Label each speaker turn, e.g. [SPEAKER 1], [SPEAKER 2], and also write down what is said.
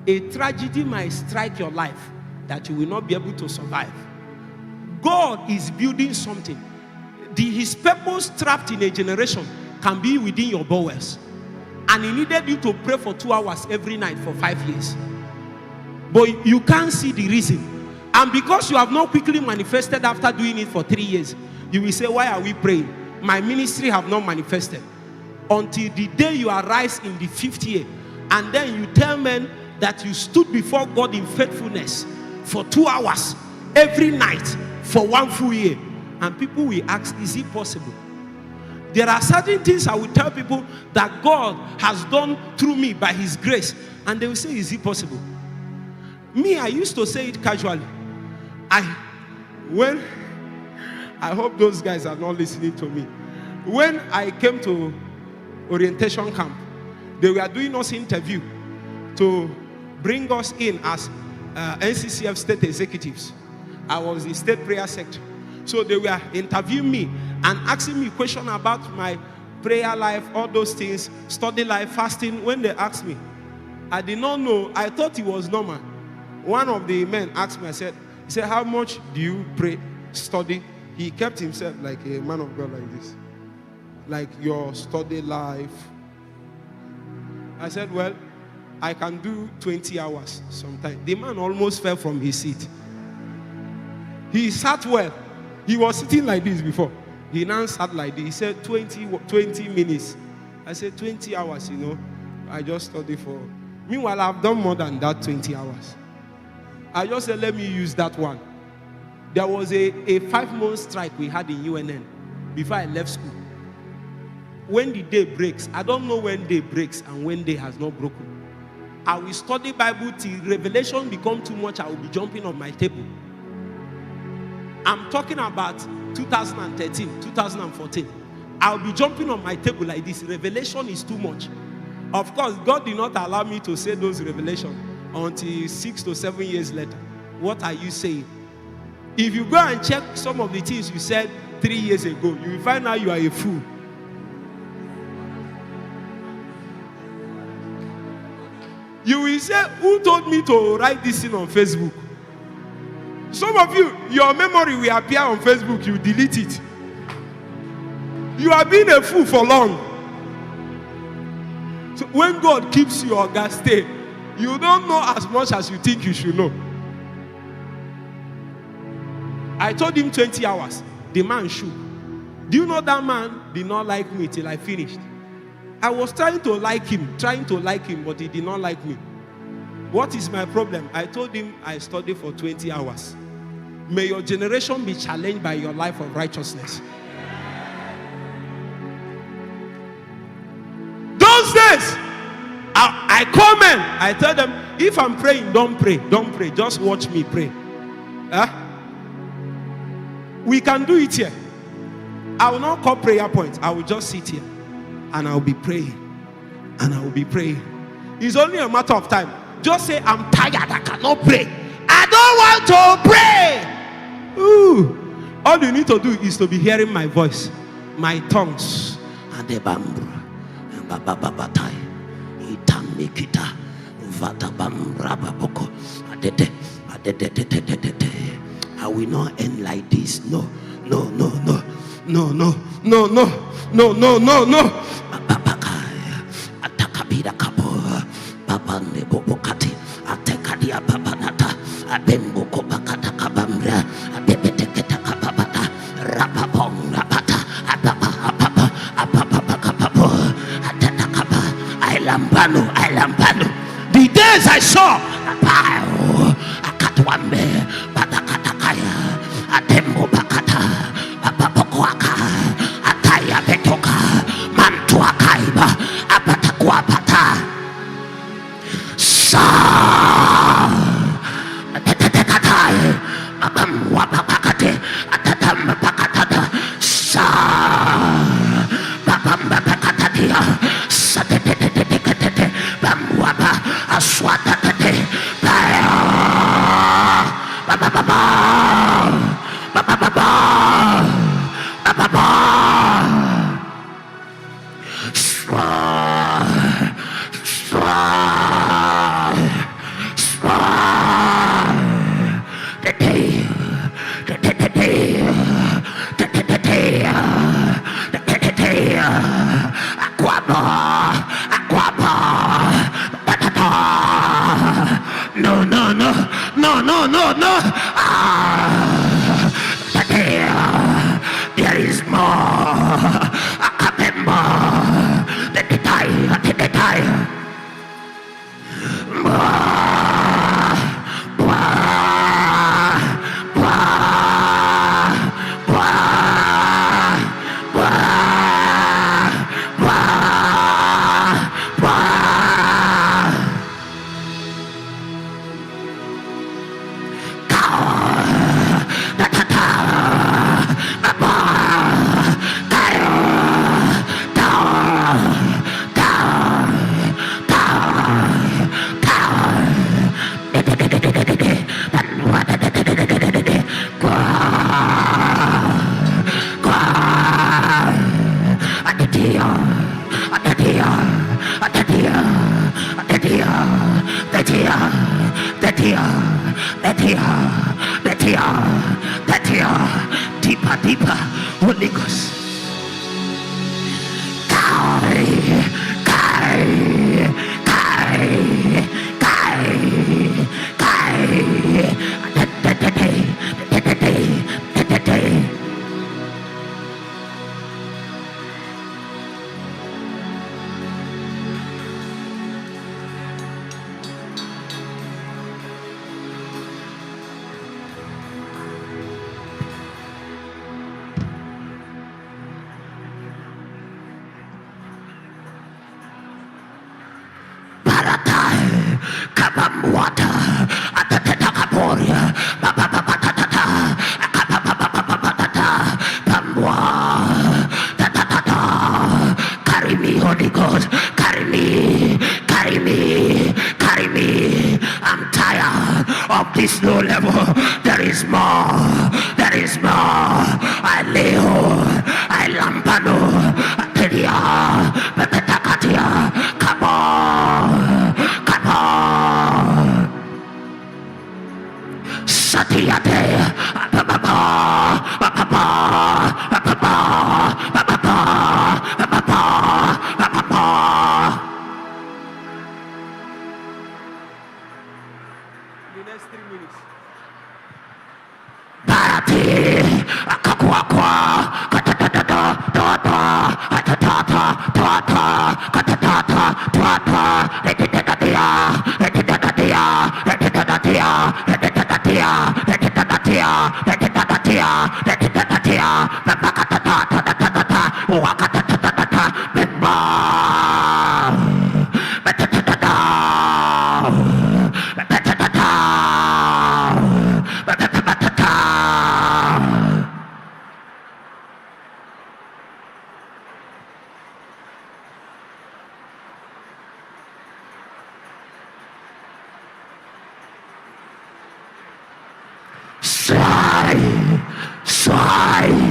[SPEAKER 1] a tragedy might strike your life that you will not be able to survive. God is building something. His purpose trapped in a generation can be within your bowels. And he needed you to pray for 2 hours every night for 5 years. But you can't see the reason. And because you have not quickly manifested after doing it for 3 years, you will say, why are we praying? My ministry have not manifested. Until the day you arise in the 5th year, and then you tell men that you stood before God in faithfulness for 2 hours every night for 1 full year. And people will ask, is it possible? There are certain things I will tell people that God has done through me by his grace. And they will say, is it possible? Me, I used to say it casually. I hope those guys are not listening to me. When I came to orientation camp, they were doing us interview to bring us in as NCCF state executives. I was the state prayer sector. So they were interviewing me and asking me questions about my prayer life, all those things, study life, fasting. When they asked me, I did not know. I thought it was normal. One of the men asked me, he said, how much do you pray, study? He kept himself like a man of God like this. Like your study life. I said, well, I can do 20 hours sometimes. The man almost fell from his seat. He sat well. He was sitting like this before. He now sat like this. He said 20 minutes. I said 20 hours, I just study for. Meanwhile, I've done more than that 20 hours. I just said, let me use that one. There was a 5-month strike we had in UNN before I left school. When the day breaks, I don't know when day breaks and when day has not broken. I will study Bible till revelation become too much. I will be jumping on my table. I'm talking about 2013, 2014. I'll be jumping on my table like this. Revelation is too much. Of course, God did not allow me to say those revelations until 6 to 7 years later. What are you saying? If you go and check some of the things you said 3 years ago, you will find out you are a fool. You will say, who told me to write this thing on Facebook? Some of you, your memory will appear on Facebook, you delete it. You have been a fool for long. So when God keeps you on gas stay, you don't know as much as you think you should know. I told him 20 hours. The man shook. Do you know that man did not like me till I finished? I was trying to like him, but he did not like me. What is my problem? I told him I studied for 20 hours. May your generation be challenged by your life of righteousness. Those days, I call men. I tell them, if I'm praying, don't pray. Don't pray. Just watch me pray. We can do it here. I will not call prayer points. I will just sit here. And I will be praying. And I will be praying. It's only a matter of time. Just say, I'm tired. I cannot pray. I don't want to pray. Ooh. All you need to do is to be hearing my voice, my tongues. And the bamboo. I will not end like this. No. The days I saw
[SPEAKER 2] no, no, no, no, no, no, no. There is more. Deeper, deeper, Holy Ghost. Carry me, Holy Ghost. Carry me, carry me, carry me. I'm tired of this low level. There is more. There is more. I lay hold. I lampano. Ateria. Pepetakatia. Come on. Come on. Satiate.
[SPEAKER 1] The next 3 minutes.
[SPEAKER 2] Barati, akakwakwa, katatata, tata, atatata, tata, katatata, tata, etitatatia, etitatatia, etitatatia, etitatatia, etitatatia, etitatatia, etitatatia, bapakatata, tatatata, wakatatatata, bimba, batatata, batatata. Slide, slide,